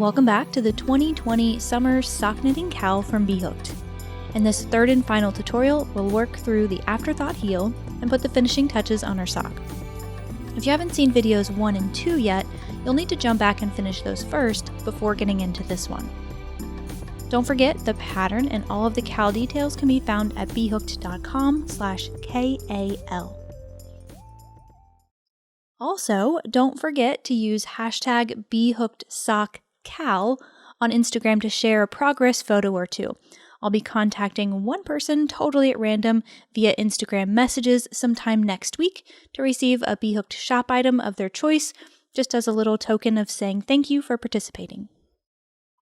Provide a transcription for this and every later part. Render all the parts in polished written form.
Welcome back to the 2020 Summer Sock Knitting Cowl from B.Hooked. In this third and final tutorial, we'll work through the afterthought heel and put the finishing touches on our sock. If you haven't seen videos 1 and 2 yet, you'll need to jump back and finish those first before getting into this one. Don't forget, the pattern and all of the cowl details can be found at bhooked.com/KAL. Also, don't forget to use hashtag BHookedSockCal on Instagram to share a progress photo or two. I'll be contacting one person totally at random via Instagram messages sometime next week to receive a B.Hooked shop item of their choice, just as a little token of saying thank you for participating.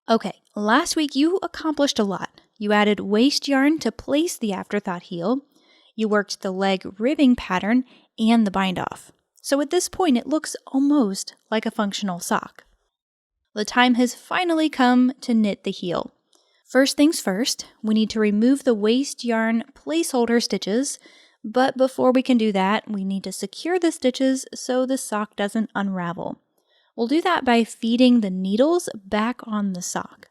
Okay, last week you accomplished a lot. You added waste yarn to place the afterthought heel, you worked the leg ribbing pattern and the bind off. So at this point, it looks almost like a functional sock. The time has finally come to knit the heel. First things first, we need to remove the waste yarn placeholder stitches, but before we can do that, we need to secure the stitches so the sock doesn't unravel. We'll do that by feeding the needles back on the sock.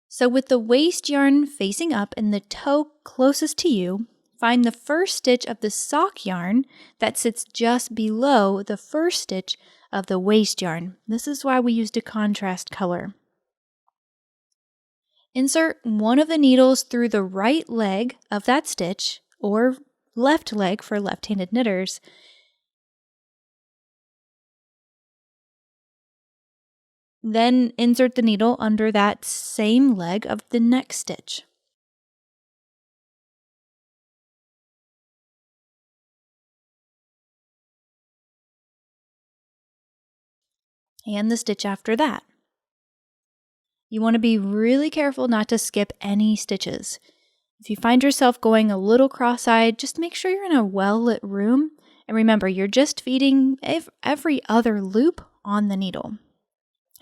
So with the waste yarn facing up and the toe closest to you, find the first stitch of the sock yarn that sits just below the first stitch of the waste yarn. This is why we used a contrast color. Insert one of the needles through the right leg of that stitch, or left leg for left-handed knitters. Then insert the needle under that same leg of the next stitch. And the stitch after that. You want to be really careful not to skip any stitches. If you find yourself going a little cross-eyed, just make sure you're in a well-lit room. And remember, you're just feeding every other loop on the needle.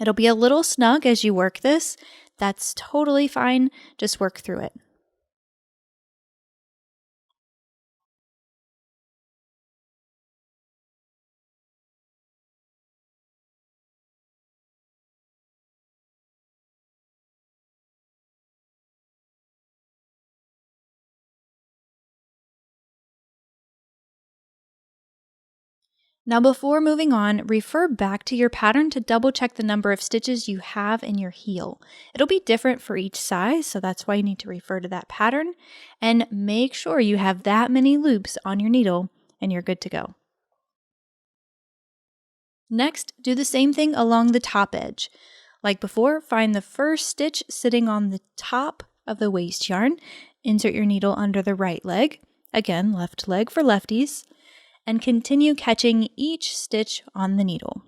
It'll be a little snug as you work this. That's totally fine. Just work through it. Now before moving on, refer back to your pattern to double check the number of stitches you have in your heel. It'll be different for each size, so that's why you need to refer to that pattern, and make sure you have that many loops on your needle and you're good to go. Next, do the same thing along the top edge. Like before, find the first stitch sitting on the top of the waste yarn, insert your needle under the right leg, again left leg for lefties, and continue catching each stitch on the needle.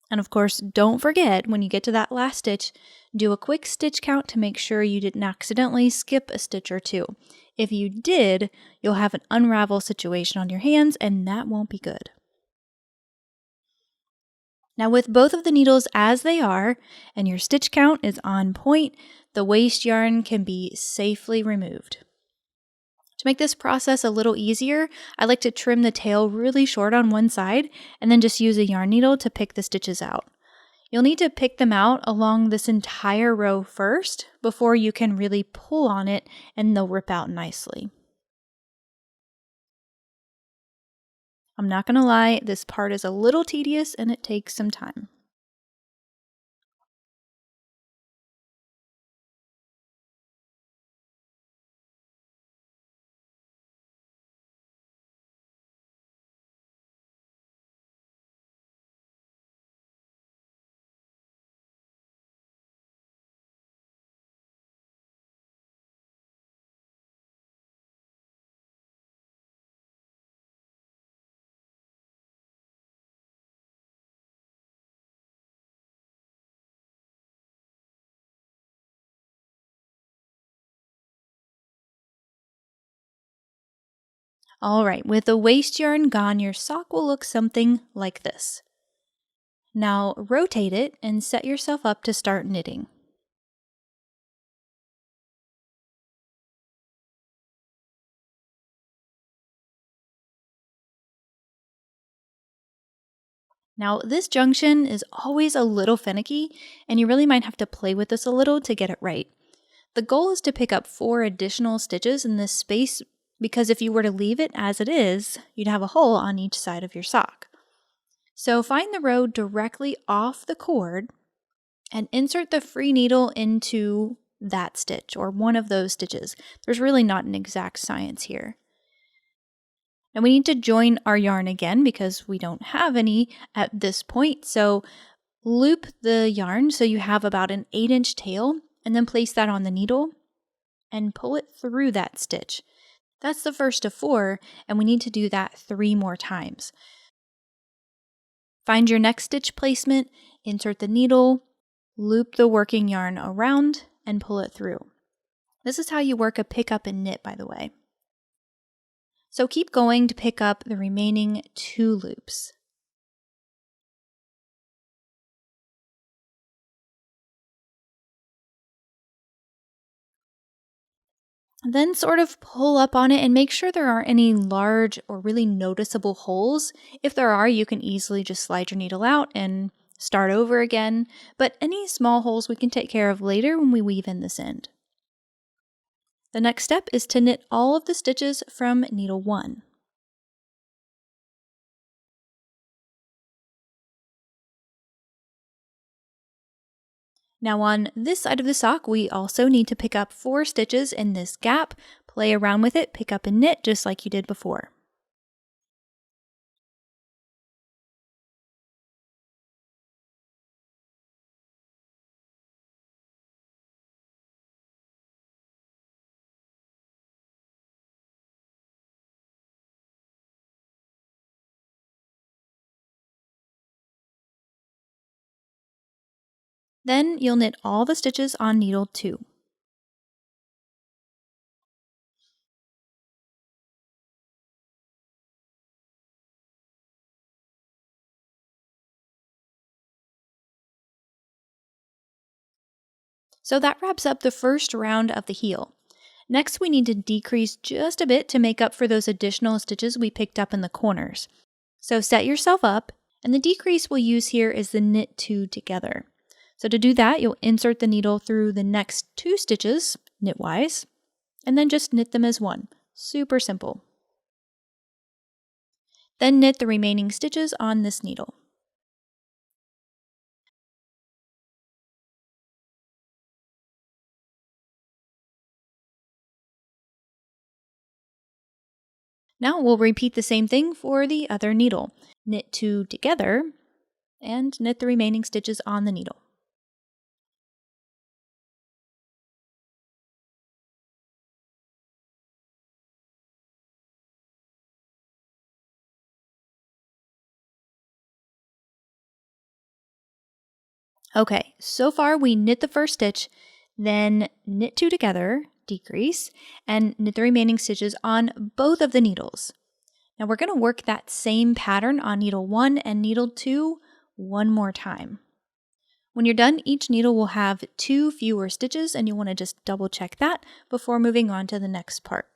And of course, don't forget, when you get to that last stitch, do a quick stitch count to make sure you didn't accidentally skip a stitch or two. If you did, you'll have an unravel situation on your hands, and that won't be good. Now with both of the needles as they are, and your stitch count is on point, the waste yarn can be safely removed. To make this process a little easier, I like to trim the tail really short on one side and then just use a yarn needle to pick the stitches out. You'll need to pick them out along this entire row first before you can really pull on it and they'll rip out nicely. I'm not going to lie, this part is a little tedious and it takes some time. Alright, with the waste yarn gone, your sock will look something like this. Now rotate it and set yourself up to start knitting. Now, this junction is always a little finicky, and you really might have to play with this a little to get it right. The goal is to pick up 4 additional stitches in this space because if you were to leave it as it is, you'd have a hole on each side of your sock. So find the row directly off the cord and insert the free needle into that stitch or one of those stitches. There's really not an exact science here. Now we need to join our yarn again because we don't have any at this point. So loop the yarn so you have about an 8-inch tail and then place that on the needle and pull it through that stitch. That's the first of 4 and we need to do that 3 more times. Find your next stitch placement, insert the needle, loop the working yarn around and pull it through. This is how you work a pick up and knit, by the way. So keep going to pick up the remaining 2 loops. Then sort of pull up on it and make sure there aren't any large or really noticeable holes. If there are, you can easily just slide your needle out and start over again, but any small holes we can take care of later when we weave in this end. The next step is to knit all of the stitches from needle 1. Now on this side of the sock, we also need to pick up 4 stitches in this gap, play around with it, pick up and knit just like you did before. Then you'll knit all the stitches on needle 2. So that wraps up the first round of the heel. Next, we need to decrease just a bit to make up for those additional stitches we picked up in the corners. So set yourself up, and the decrease we'll use here is the knit 2 together. So to do that, you'll insert the needle through the next 2 stitches, knitwise, and then just knit them as one. Super simple. Then knit the remaining stitches on this needle. Now we'll repeat the same thing for the other needle. Knit 2 together and knit the remaining stitches on the needle. Okay, so far we knit the first stitch, then knit 2 together, decrease, and knit the remaining stitches on both of the needles. Now we're going to work that same pattern on needle 1 and needle 2 one more time. When you're done, each needle will have 2 fewer stitches and you'll want to just double check that before moving on to the next part.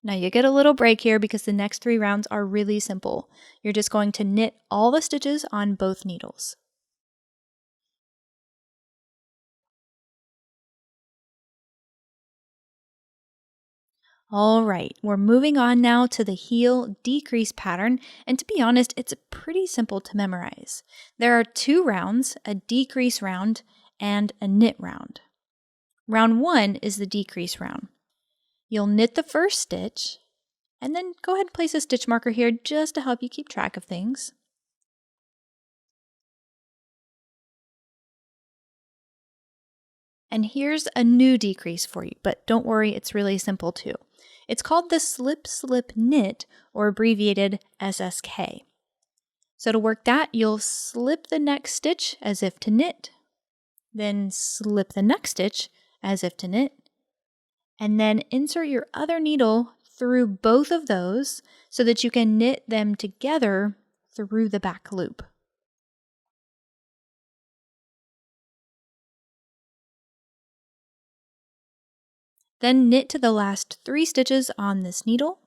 Now you get a little break here because the next 3 rounds are really simple. You're just going to knit all the stitches on both needles. All right, we're moving on now to the heel decrease pattern, and to be honest, it's pretty simple to memorize. There are 2 rounds, a decrease round and a knit round. Round 1 is the decrease round. You'll knit the first stitch, and then go ahead and place a stitch marker here just to help you keep track of things. And here's a new decrease for you, but don't worry, it's really simple too. It's called the slip slip knit, or abbreviated SSK. So to work that, you'll slip the next stitch as if to knit, then slip the next stitch as if to knit, and then insert your other needle through both of those so that you can knit them together through the back loop. Then knit to the last 3 stitches on this needle.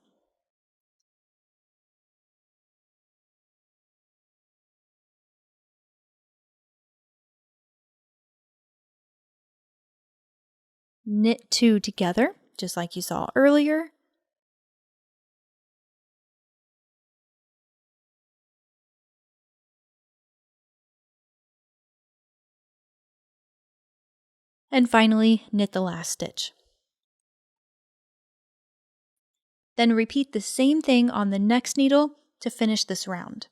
Knit 2 together, just like you saw earlier. And finally, knit the last stitch. Then repeat the same thing on the next needle to finish this round.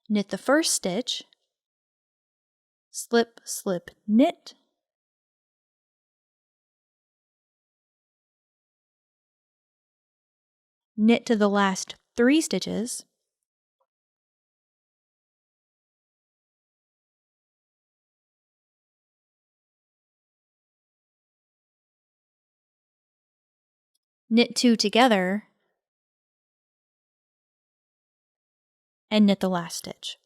Knit the first stitch, slip, slip, knit, knit to the last 3 stitches, knit 2 together, and knit the last stitch.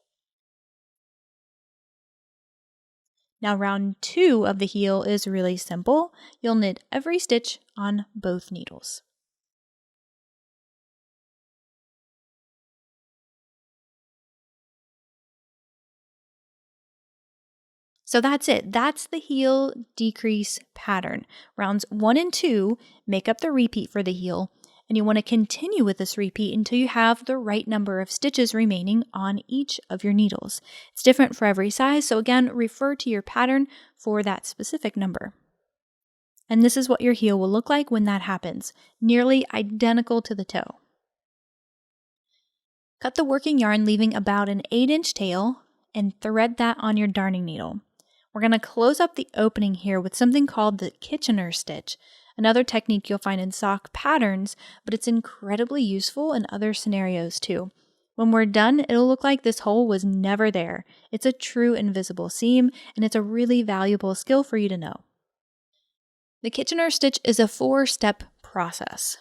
Now round 2 of the heel is really simple. You'll knit every stitch on both needles. So that's it. That's the heel decrease pattern. Rounds 1 and 2 make up the repeat for the heel, and you want to continue with this repeat until you have the right number of stitches remaining on each of your needles. It's different for every size, so again, refer to your pattern for that specific number. And this is what your heel will look like when that happens, nearly identical to the toe. Cut the working yarn, leaving about an 8-inch tail, and thread that on your darning needle. We're going to close up the opening here with something called the Kitchener stitch, another technique you'll find in sock patterns, but it's incredibly useful in other scenarios too. When we're done, it'll look like this hole was never there. It's a true invisible seam, and it's a really valuable skill for you to know. The Kitchener stitch is a 4-step process.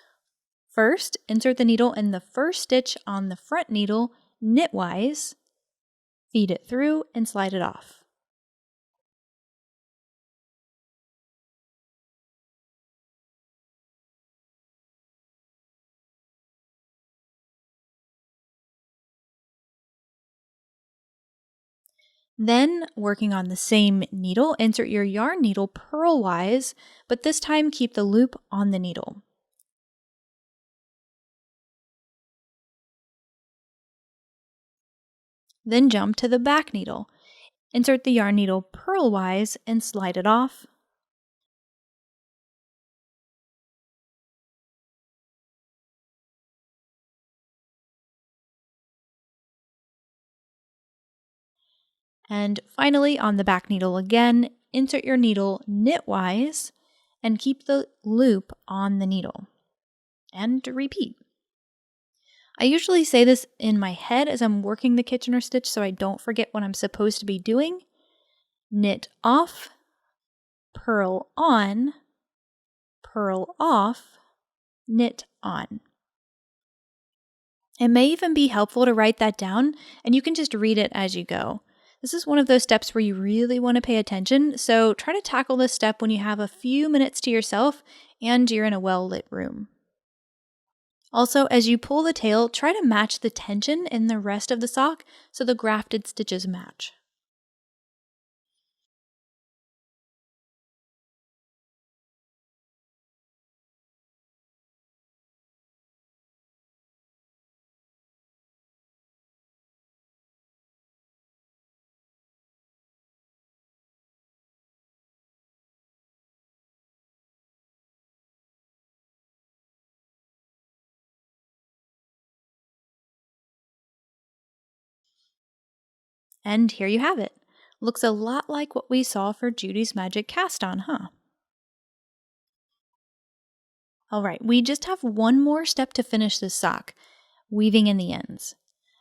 First, insert the needle in the first stitch on the front needle knitwise, feed it through, and slide it off. Then, working on the same needle, insert your yarn needle purlwise, but this time keep the loop on the needle. Then jump to the back needle. Insert the yarn needle purlwise and slide it off. And finally, on the back needle again, insert your needle knitwise and keep the loop on the needle. And repeat. I usually say this in my head as I'm working the Kitchener stitch so I don't forget what I'm supposed to be doing. Knit off, purl on, purl off, knit on. It may even be helpful to write that down, and you can just read it as you go. This is one of those steps where you really want to pay attention, so try to tackle this step when you have a few minutes to yourself and you're in a well-lit room. Also, as you pull the tail, try to match the tension in the rest of the sock so the grafted stitches match. And here you have it. Looks a lot like what we saw for Judy's Magic Cast On, huh? Alright, we just have one more step to finish this sock, weaving in the ends.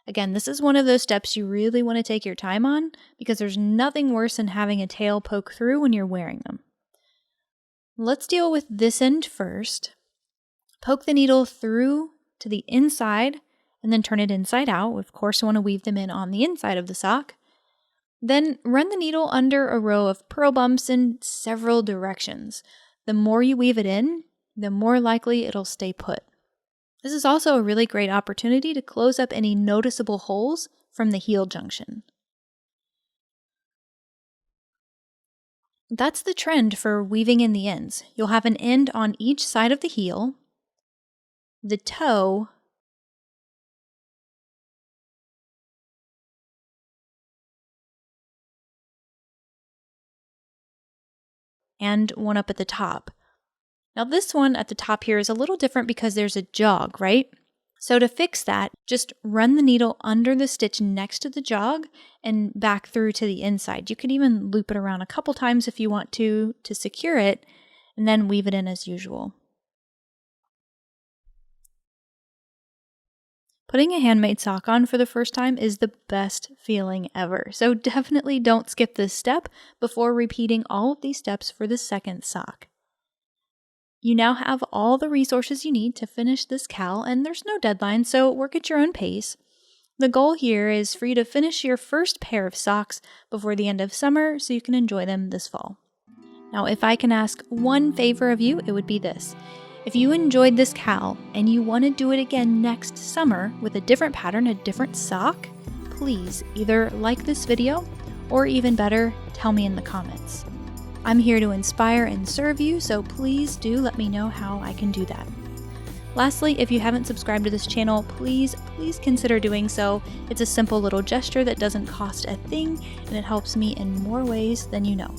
Again, this is one of those steps you really want to take your time on because there's nothing worse than having a tail poke through when you're wearing them. Let's deal with this end first. Poke the needle through to the inside and then turn it inside out. Of course, you want to weave them in on the inside of the sock. Then run the needle under a row of purl bumps in several directions. The more you weave it in, the more likely it'll stay put. This is also a really great opportunity to close up any noticeable holes from the heel junction. That's the trend for weaving in the ends. You'll have an end on each side of the heel, the toe, and one up at the top. Now this one at the top here is a little different because there's a jog, right? So to fix that, just run the needle under the stitch next to the jog and back through to the inside. You can even loop it around a couple times if you want to secure it, and then weave it in as usual. Putting a handmade sock on for the first time is the best feeling ever, so definitely don't skip this step before repeating all of these steps for the second sock. You now have all the resources you need to finish this cowl, and there's no deadline, so work at your own pace. The goal here is for you to finish your first pair of socks before the end of summer so you can enjoy them this fall. Now, if I can ask one favor of you, it would be this. If you enjoyed this cowl and you want to do it again next summer with a different pattern, a different sock, please either like this video or even better, tell me in the comments. I'm here to inspire and serve you, so please do let me know how I can do that. Lastly, if you haven't subscribed to this channel, please consider doing so. It's a simple little gesture that doesn't cost a thing, and it helps me in more ways than you know.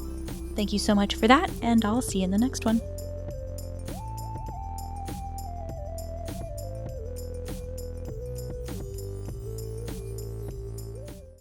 Thank you so much for that, and I'll see you in the next one.